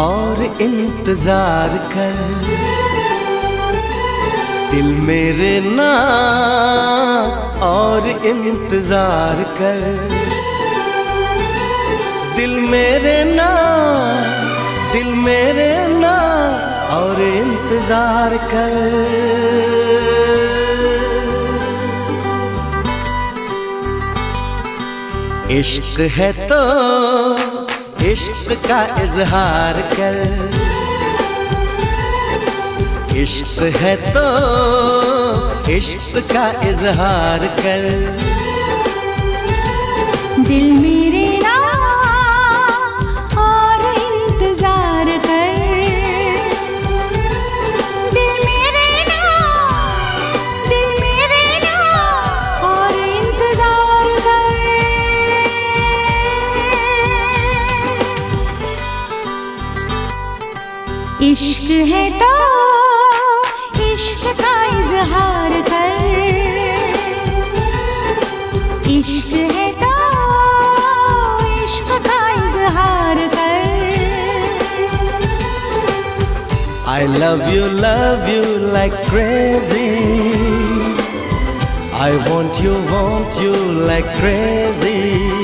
और इंतजार कर, दिल मेरे ना और इंतजार कर, दिल मेरे ना और इंतजार कर। इश्क है तो इश्क का इजहार कर, इश्क है तो इश्क का इजहार कर, दिल मेरे ना और इंतजार कर, दिल मेरे ना और इंतजार कर। इश्क है तो इश्क का इजहार कर, इश्क है तो इश्क का इजहार कर। I love you like crazy, I want you like crazy।